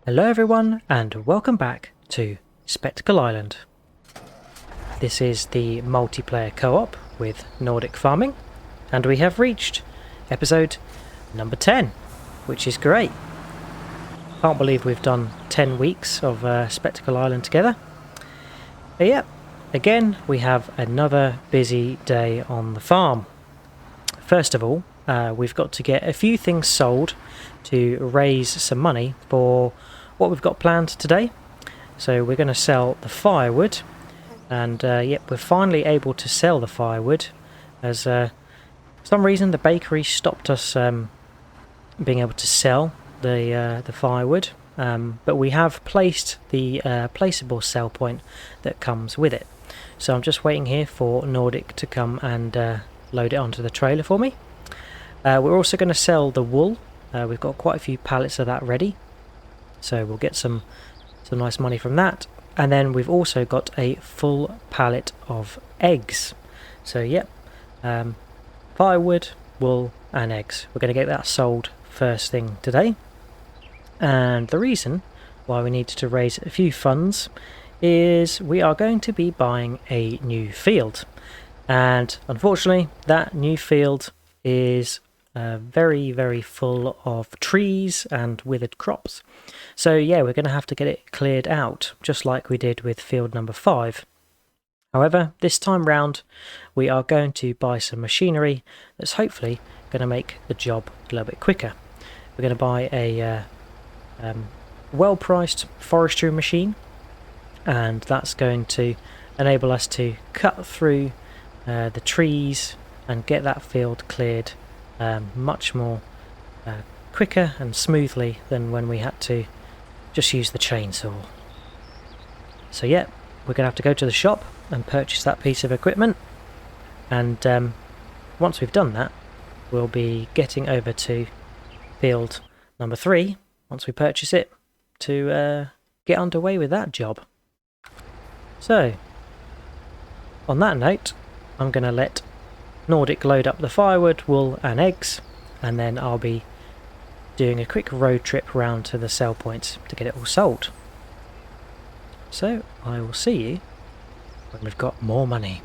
Hello everyone and welcome back to Spectacle Island. This is the multiplayer co-op with NordicFarming and we have reached episode number 10, which is great. Can't believe we've done 10 weeks of Spectacle Island together. But yeah, again we have another busy day on the farm. First of all, we've got to get a few things sold to raise some money for what we've got planned today. So we're going to sell the firewood, and yep, we're finally able to sell the firewood, as for some reason the bakery stopped us being able to sell the firewood, but we have placed the placeable sell point that comes with it. So I'm just waiting here for Nordic to come and load it onto the trailer for me. We're also going to sell the wool. We've got quite a few pallets of that ready, so we'll get some nice money from that. And then we've also got a full pallet of eggs. So yep, firewood, wool and eggs. We're going to get that sold first thing today. And the reason why we need to raise a few funds is we are going to be buying a new field. And unfortunately that new field is very full of trees and withered crops. So yeah, we're going to have to get it cleared out, just like we did with field number 5. However, this time round we are going to buy some machinery that's hopefully going to make the job a little bit quicker. We're going to buy a well-priced forestry machine, and that's going to enable us to cut through the trees and get that field cleared much more quicker and smoothly than when we had to just use the chainsaw. So yeah, we're going to have to go to the shop and purchase that piece of equipment, and once we've done that we'll be getting over to field number 3 once we purchase it to get underway with that job. So on that note, I'm going to let Nordic load up the firewood, wool and eggs, and then I'll be doing a quick road trip round to the sell points to get it all sold. So I will see you when we've got more money.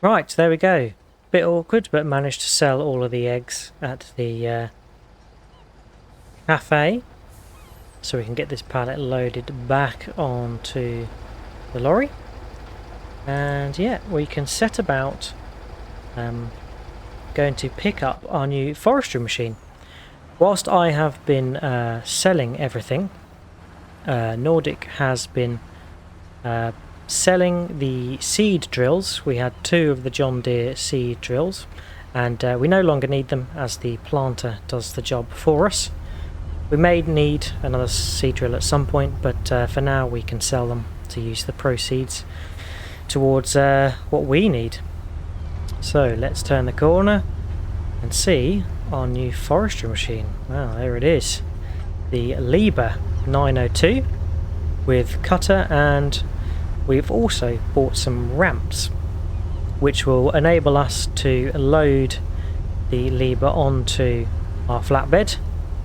Right, there we go. Bit awkward, but managed to sell all of the eggs at the cafe. So we can get this pallet loaded back onto the lorry. And yeah, we can set about going to pick up our new forestry machine. Whilst I have been selling everything, Nordic has been selling the seed drills. We had 2 of the John Deere seed drills, and we no longer need them as the planter does the job for us. We may need another seed drill at some point, but for now we can sell them to use the proceeds towards what we need. So let's turn the corner and see our new forestry machine. Wow, there it is. The Liebherr 902 with cutter, and we've also bought some ramps which will enable us to load the Liebherr onto our flatbed,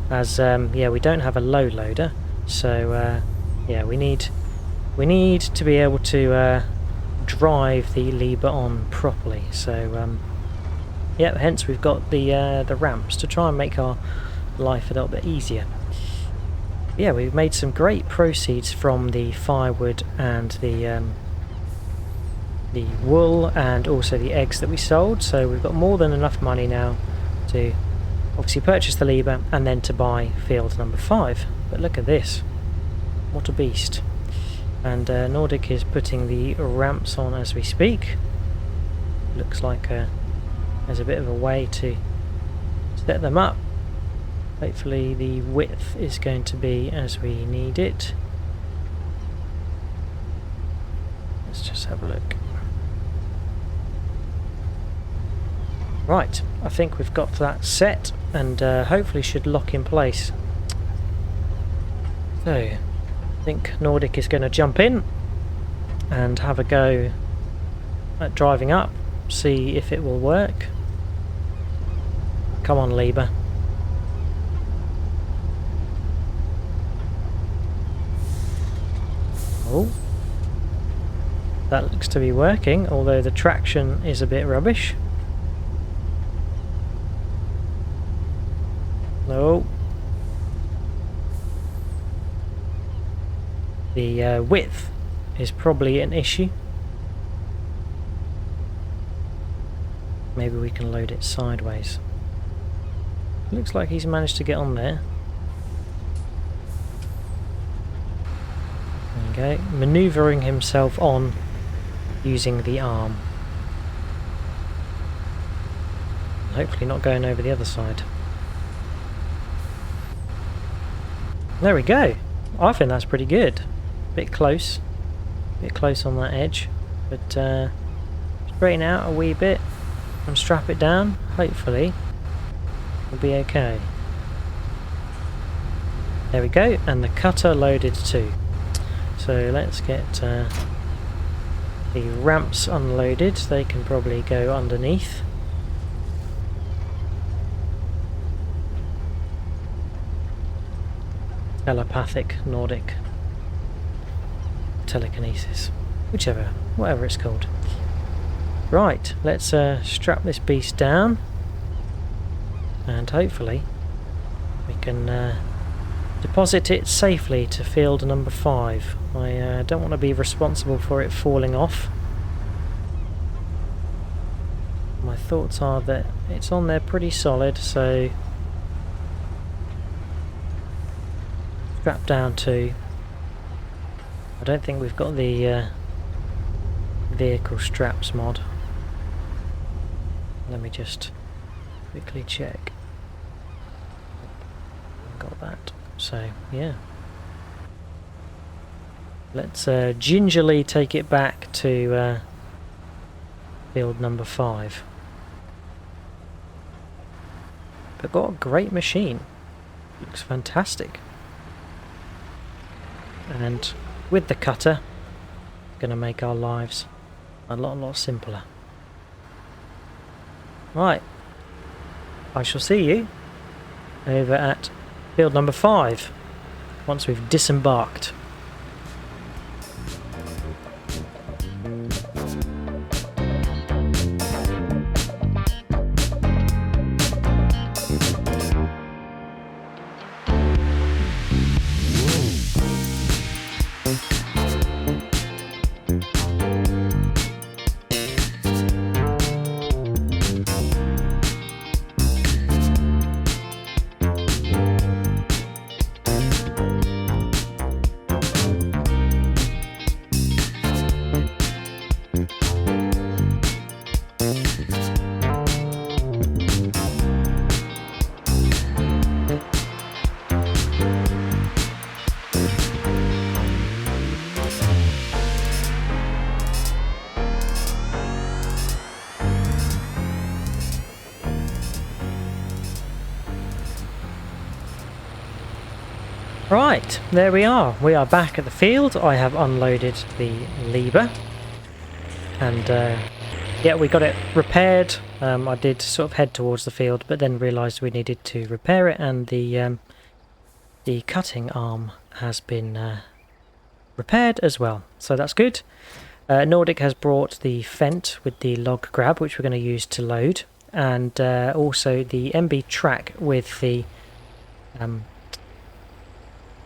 as yeah, we don't have a low loader, so yeah, we need to be able to drive the Liebherr on properly. So yeah, hence we've got the ramps to try and make our life a little bit easier. Yeah, we've made some great proceeds from the firewood and the wool and also the eggs that we sold, so we've got more than enough money now to obviously purchase the Liebherr and then to buy field number 5. But look at this, what a beast. And Nordic is putting the ramps on as we speak. Looks like there's a bit of a way to set them up. Hopefully the width is going to be as we need it. Let's just have a look. Right, I think we've got that set and hopefully should lock in place. So, I think Nordic is going to jump in and have a go at driving up, see if it will work. Come on, Liebherr. Oh, that looks to be working, although the traction is a bit rubbish. No. The width is probably an issue. Maybe we can load it sideways. Looks like he's managed to get on there. There we go. Manoeuvring himself on using the arm. Hopefully not going over the other side. There we go. I think that's pretty good. Bit close on that edge, but straighten out a wee bit and strap it down. Hopefully we'll be okay. There we go, and the cutter loaded too. So let's get the ramps unloaded. They can probably go underneath. Telepathic, Nordic, telekinesis, whatever it's called. Right, let's strap this beast down and hopefully we can deposit it safely to field number 5. I don't want to be responsible for it falling off. My thoughts are that it's on there pretty solid, so strap down too. I don't think we've got the vehicle straps mod. Let me just quickly check. Got that. So yeah, let's gingerly take it back to field number 5. But got a great machine. Looks fantastic. And with the cutter, gonna make our lives a lot simpler. Right, I shall see you over at field number 5 once we've disembarked. Right, there we are. We are back at the field. I have unloaded the Liebherr, and yeah, we got it repaired. I did sort of head towards the field, but then realised we needed to repair it, and the cutting arm has been repaired as well. So that's good. Nordic has brought the Fent with the log grab, which we're going to use to load, and also the MB track with the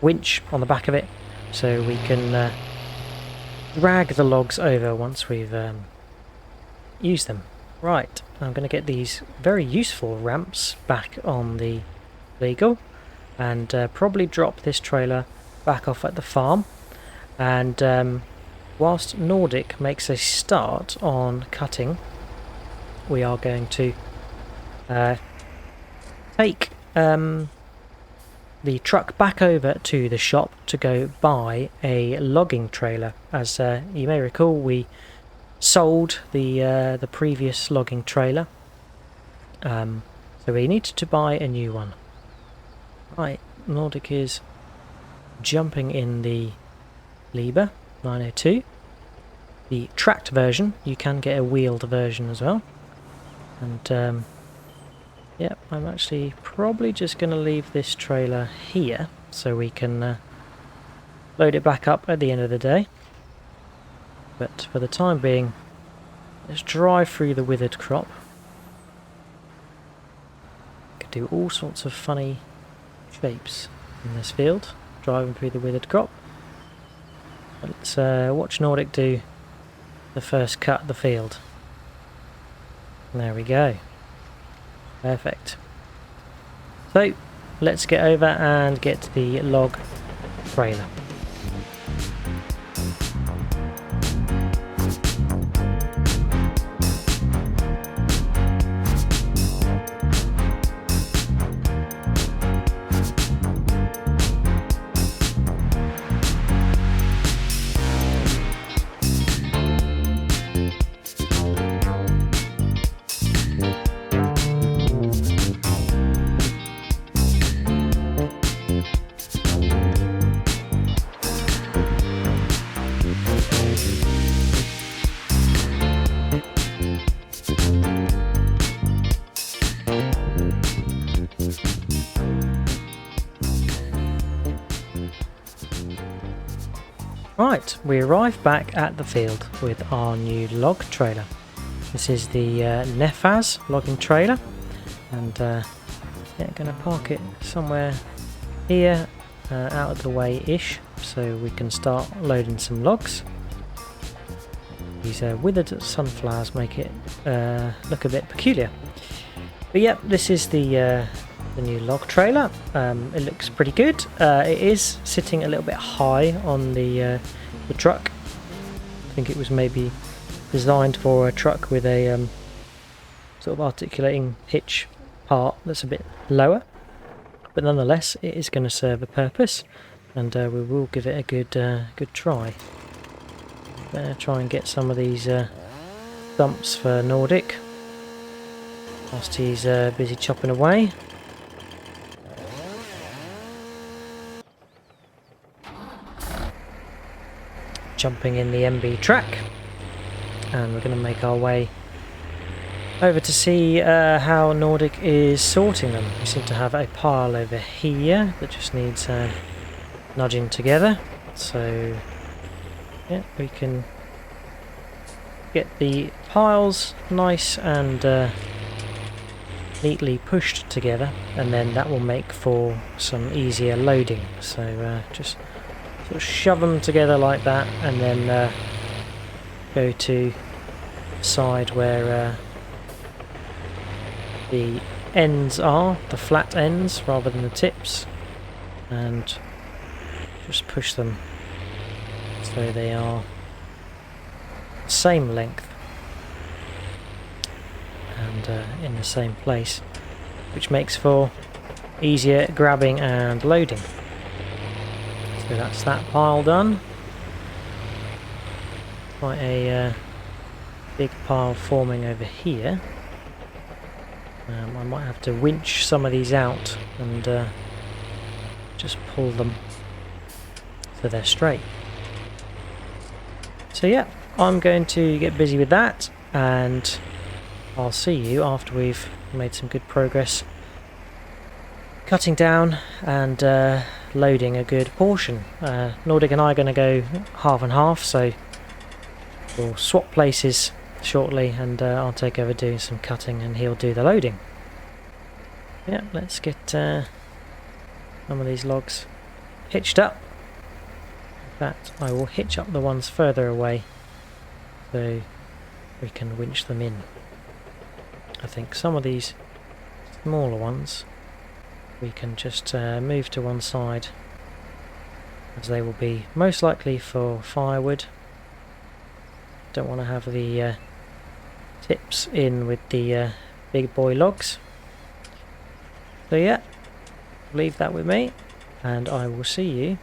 winch on the back of it, so we can drag the logs over once we've used them. Right, I'm going to get these very useful ramps back on the Legal, and probably drop this trailer back off at the farm, and whilst Nordic makes a start on cutting, we are going to take the truck back over to the shop to go buy a logging trailer. As you may recall, we sold the previous logging trailer, so we needed to buy a new one. Right, Nordic is jumping in the Liebherr 902. The tracked version, you can get a wheeled version as well. And yeah, I'm actually probably just going to leave this trailer here so we can load it back up at the end of the day. But for the time being, let's drive through the withered crop. Could do all sorts of funny shapes in this field, driving through the withered crop. Let's watch Nordic do the first cut of the field. There we go. Perfect. So, let's get over and get the log trailer. Right, we arrived back at the field with our new log trailer. This is the Nefaz logging trailer, and yeah, going to park it somewhere here, out of the way-ish, so we can start loading some logs. These withered sunflowers make it look a bit peculiar. But yeah, this is the new log trailer. It looks pretty good. It is sitting a little bit high on the truck. I think it was maybe designed for a truck with a sort of articulating hitch part that's a bit lower, but nonetheless it is going to serve a purpose, and we will give it a good try. Better try and get some of these stumps for Nordic whilst he's busy chopping away. Jumping in the MB track, and we're going to make our way over to see how Nordic is sorting them. We seem to have a pile over here that just needs nudging together, so yeah, we can get the piles nice and neatly pushed together, and then that will make for some easier loading. So just sort of shove them together like that, and then go to the side where the ends are, the flat ends rather than the tips, and just push them so they are the same length and in the same place, which makes for easier grabbing and loading. So that's that pile done. Quite a big pile forming over here. I might have to winch some of these out and just pull them so they're straight. So yeah, I'm going to get busy with that, and I'll see you after we've made some good progress cutting down and loading a good portion. Nordic and I are going to go half and half, so we'll swap places shortly, and I'll take over doing some cutting and he'll do the loading. Yeah, let's get some of these logs hitched up. In fact, I will hitch up the ones further away so we can winch them in. I think some of these smaller ones we can just move to one side, as they will be most likely for firewood. Don't want to have the tips in with the big boy logs. So yeah, leave that with me and I will see you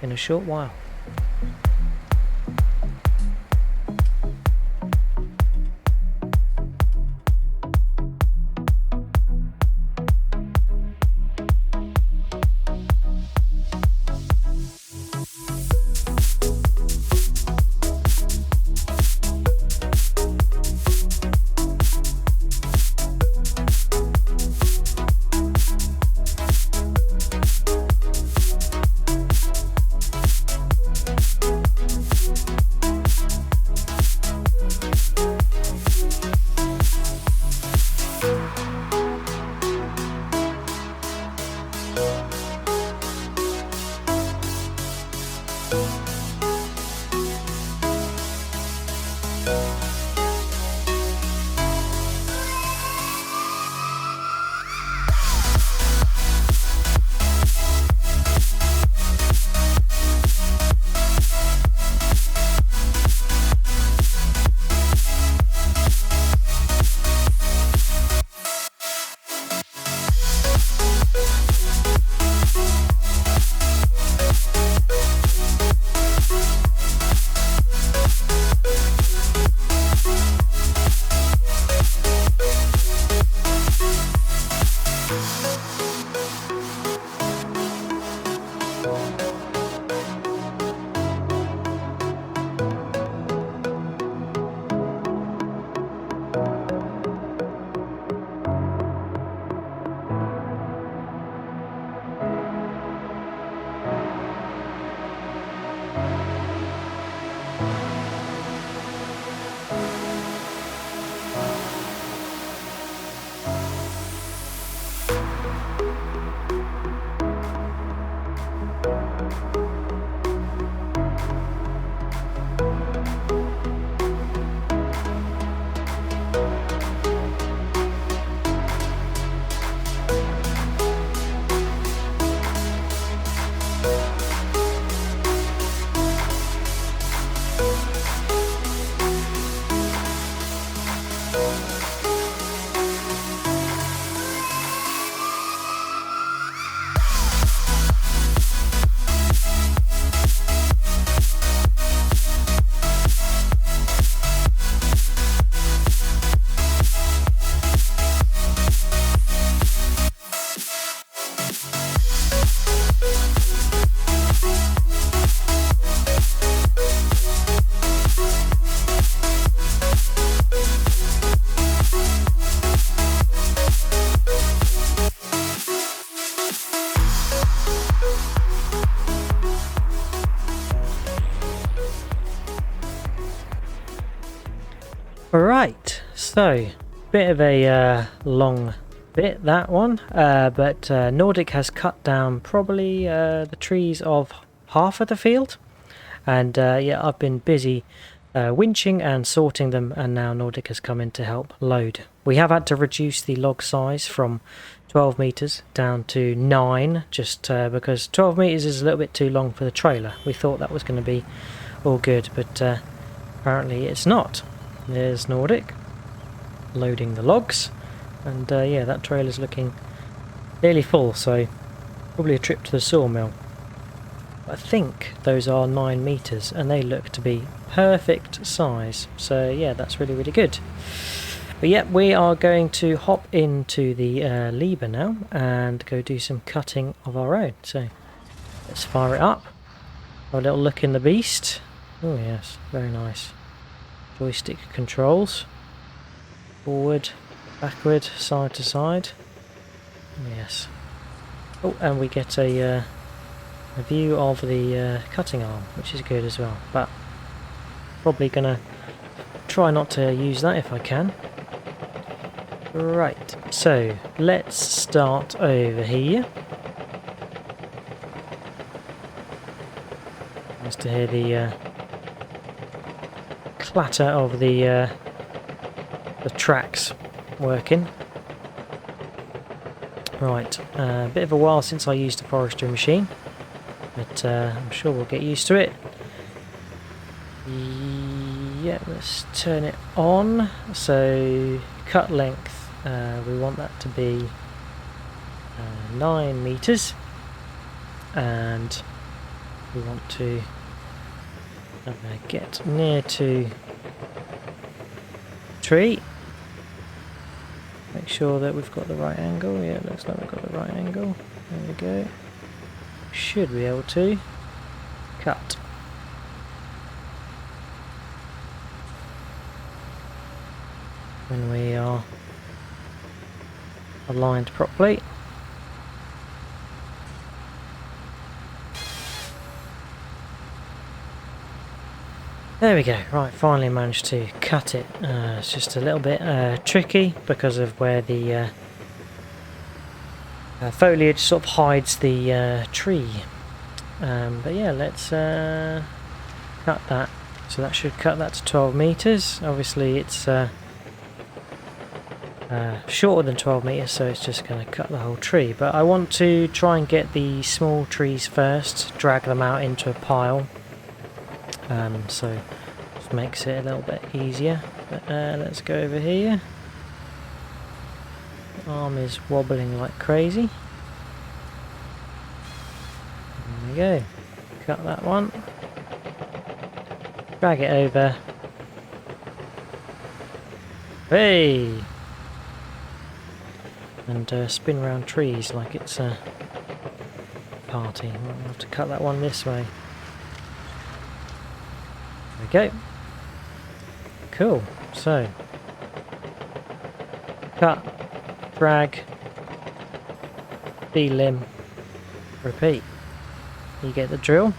in a short while. Right, so bit of a long bit, that one, but Nordic has cut down probably the trees of half of the field, and yeah, I've been busy winching and sorting them, and now Nordic has come in to help load. We have had to reduce the log size from 12 meters down to 9, just because 12 meters is a little bit too long for the trailer. We thought that was going to be all good, but apparently it's not. There's Nordic loading the logs, and yeah, that trailer's looking nearly full, so probably a trip to the sawmill. I think those are 9 meters and they look to be perfect size, so yeah, that's really good. But yeah, we are going to hop into the Liebherr now and go do some cutting of our own. So let's fire it up, have a little look in the beast. Oh yes, very nice. Joystick controls, forward, backward, side to side. Yes. Oh, and we get a view of the cutting arm, which is good as well. But probably gonna try not to use that if I can. Right, so let's start over here. Just to hear the clatter of the tracks working. Right, a bit of a while since I used the forestry machine, but I'm sure we'll get used to it. Yeah, let's turn it on. So cut length, we want that to be 9 meters, and we want to get near to tree. Make sure that we've got the right angle. Yeah, it looks like we've got the right angle. There we go. Should be able to cut. When we are aligned properly. There we go. Right, finally managed to cut it. It's just a little bit tricky because of where the foliage sort of hides the tree. But yeah, let's cut that. So that should cut that to 12 meters. Obviously it's shorter than 12 meters, so it's just going to cut the whole tree. But I want to try and get the small trees first, drag them out into a pile. So just makes it a little bit easier. But let's go over here. The arm is wobbling like crazy. There we go. Cut that one. Drag it over. Hey! And spin around trees like it's a party. We'll have to cut that one this way. There we go. Cool. So, cut, drag, delimb, repeat. You get the drill.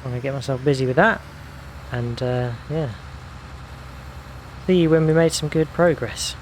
I'm going to get myself busy with that. And yeah. See you when we made some good progress.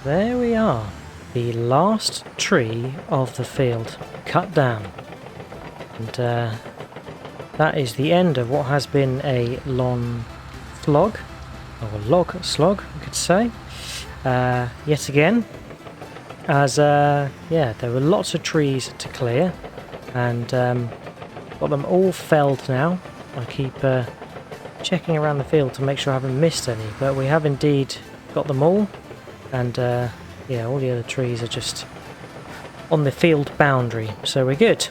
There we are. The last tree of the field cut down. And that is the end of what has been a long slog, or log slog, you could say. Yet again, as yeah, there were lots of trees to clear, and got them all felled now. I keep checking around the field to make sure I haven't missed any, but we have indeed got them all, and yeah, all the other trees are just on the field boundary, so we're good.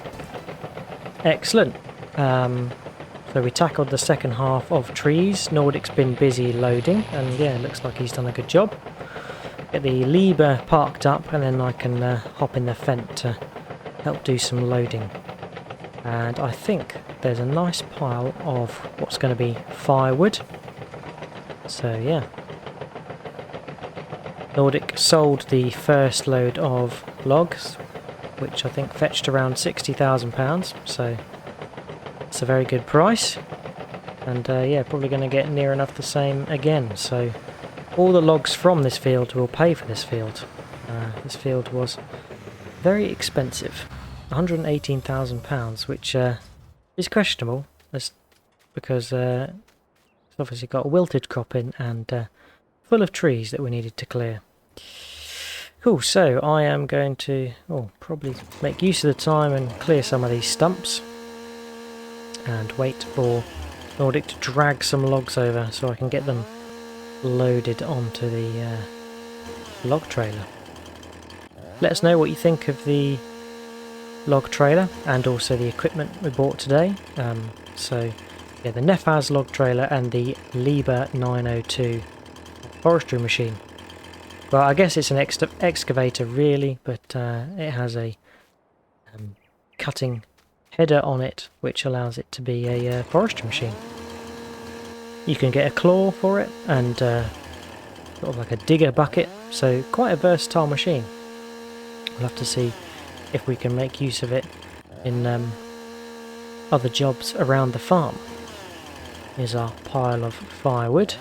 Excellent. So we tackled the second half of trees. Nordic's been busy loading, and yeah, looks like he's done a good job. Get the Liebherr parked up, and then I can hop in the Fent to help do some loading. And I think there's a nice pile of what's going to be firewood. So yeah. Nordic sold the first load of logs, which I think fetched around £60,000, so it's a very good price. And yeah, probably going to get near enough the same again. So all the logs from this field will pay for this field. This field was very expensive, £118,000, which is questionable, because it's obviously got a wilted crop in and full of trees that we needed to clear. Cool, so I am going to probably make use of the time and clear some of these stumps and wait for Nordic to drag some logs over so I can get them loaded onto the log trailer. Let us know what you think of the log trailer and also the equipment we bought today. So yeah, the Nefaz log trailer and the Liebherr 902 forestry machine. Well, I guess it's an excavator really, but it has a cutting header on it which allows it to be a forestry machine. You can get a claw for it and sort of like a digger bucket, so quite a versatile machine. We'll have to see if we can make use of it in other jobs around the farm. Here's our pile of firewood.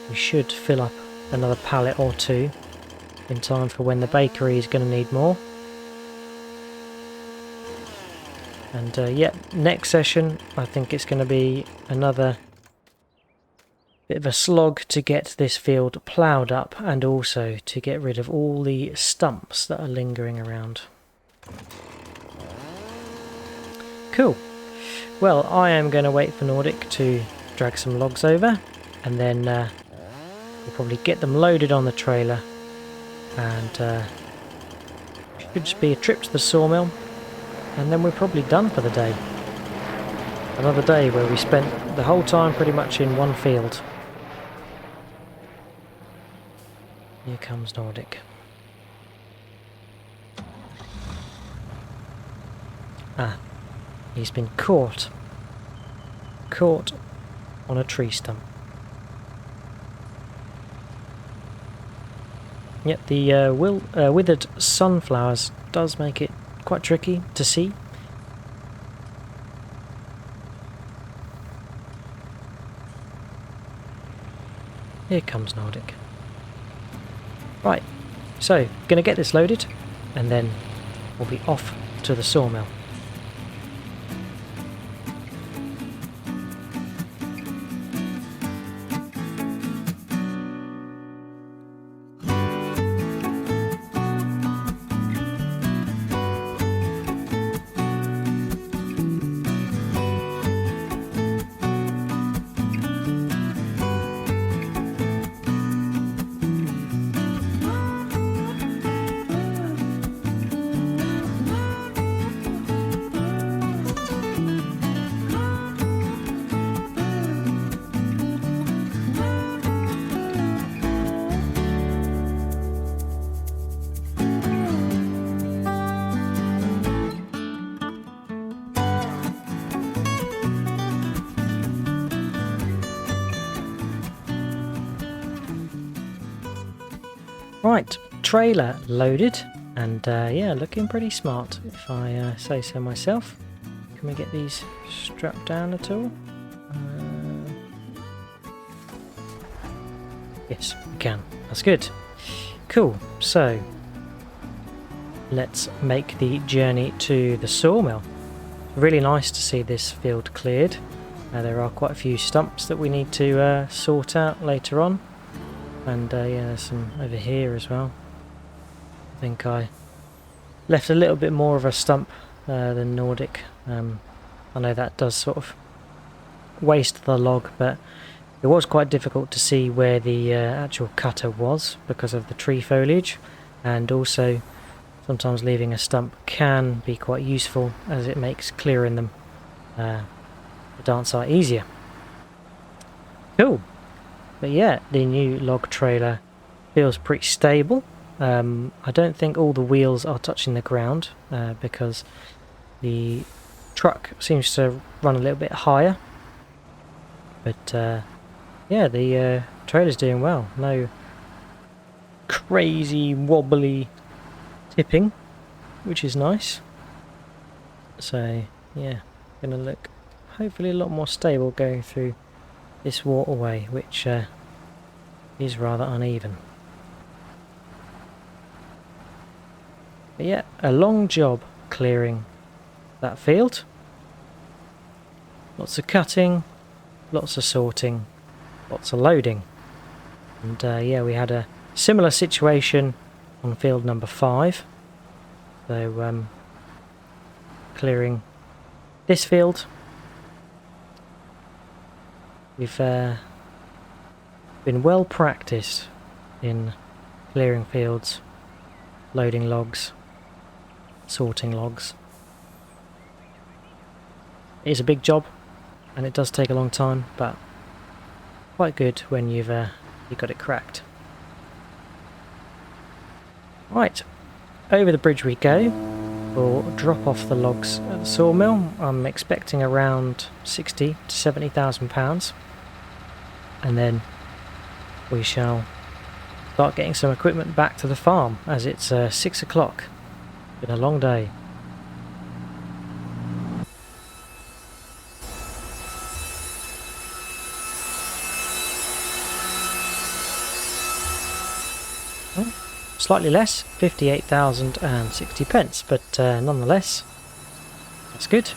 We should fill up another pallet or two in time for when the bakery is going to need more. And yeah, next session I think it's going to be another bit of a slog to get this field ploughed up and also to get rid of all the stumps that are lingering around. Cool. Well, I am going to wait for Nordic to drag some logs over, and then we'll probably get them loaded on the trailer, and should just be a trip to the sawmill, and then we're probably done for the day. Another day where we spent the whole time pretty much in one field. Here comes Nordic. Ah, he's been caught. Caught on a tree stump. Yet the withered sunflowers does make it quite tricky to see. Here comes Nordic. Right, so going to get this loaded and then we'll be off to the sawmill. Right, trailer loaded, and yeah, looking pretty smart if I say so myself. Can we get these strapped down at all? Yes, we can. That's good. Cool, so let's make the journey to the sawmill. Really nice to see this field cleared. There are quite a few stumps that we need to sort out later on. And yeah, there's some over here as well. I think I left a little bit more of a stump than Nordic. I know that does sort of waste the log, but it was quite difficult to see where the actual cutter was because of the tree foliage, and also sometimes leaving a stump can be quite useful as it makes clearing them the dance site easier. Cool. But yeah, the new log trailer feels pretty stable. I don't think all the wheels are touching the ground because the truck seems to run a little bit higher. But yeah, the trailer's doing well. No crazy wobbly tipping, which is nice. So yeah, gonna look hopefully a lot more stable going through this waterway, which is rather uneven. But yeah, a long job clearing that field. Lots of cutting, lots of sorting, lots of loading. And yeah, we had a similar situation on field number 5. So clearing this field. We've been well practiced in clearing fields, loading logs, sorting logs. It is a big job and it does take a long time, but quite good when you've got it cracked. Right, over the bridge we go. We'll drop off the logs at the sawmill. I'm expecting around 60 to 70,000 pounds, and then we shall start getting some equipment back to the farm as it's 6 o'clock. Been a long day. Slightly less, 58,060 pence, but nonetheless, that's good.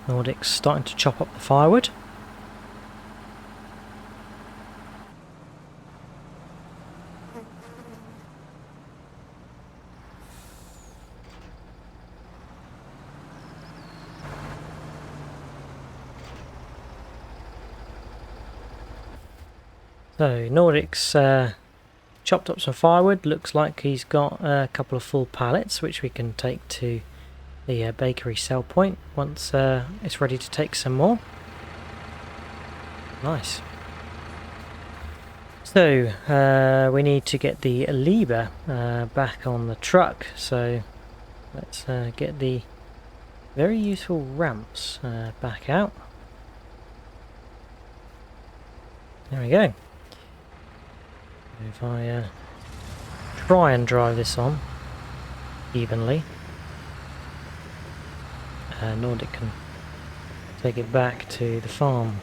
Nordic's starting to chop up the firewood. So Nordic's chopped up some firewood. Looks like he's got a couple of full pallets which we can take to the bakery sell point once it's ready to take some more. Nice. So we need to get the Liebherr back on the truck, so let's get the very useful ramps back out. There we go. If I try and drive this on evenly, Nordic can take it back to the farm.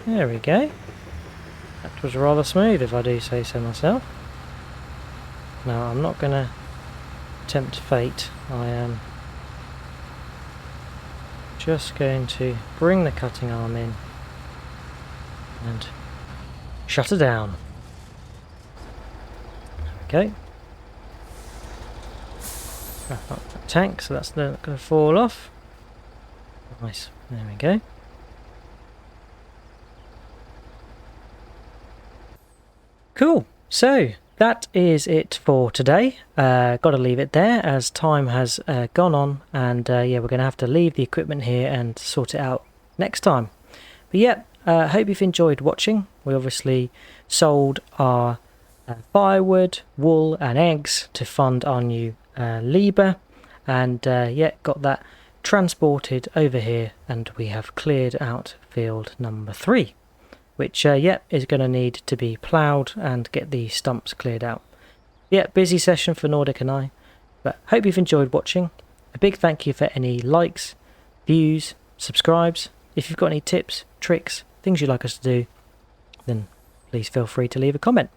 There we go. That was rather smooth, if I do say so myself. Now I'm not going to tempt fate. I am just going to bring the cutting arm in and shut her down. Okay. Wrap up the tank, so that's not going to fall off. Nice. There we go. Cool. So that is it for today. Got to leave it there as time has gone on, and yeah, we're going to have to leave the equipment here and sort it out next time. But yeah, hope you've enjoyed watching. We obviously sold our firewood, wool and eggs to fund our new Liebherr, and got that transported over here, and we have cleared out field number 3, which is going to need to be ploughed and get the stumps cleared out. Busy session for Nordic and I, but hope you've enjoyed watching. A big thank you for any likes, views, subscribes. If you've got any tips, tricks, things you'd like us to do, then please feel free to leave a comment.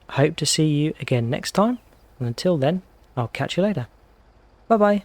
Hope to see you again next time, and until then, I'll catch you later. Bye bye.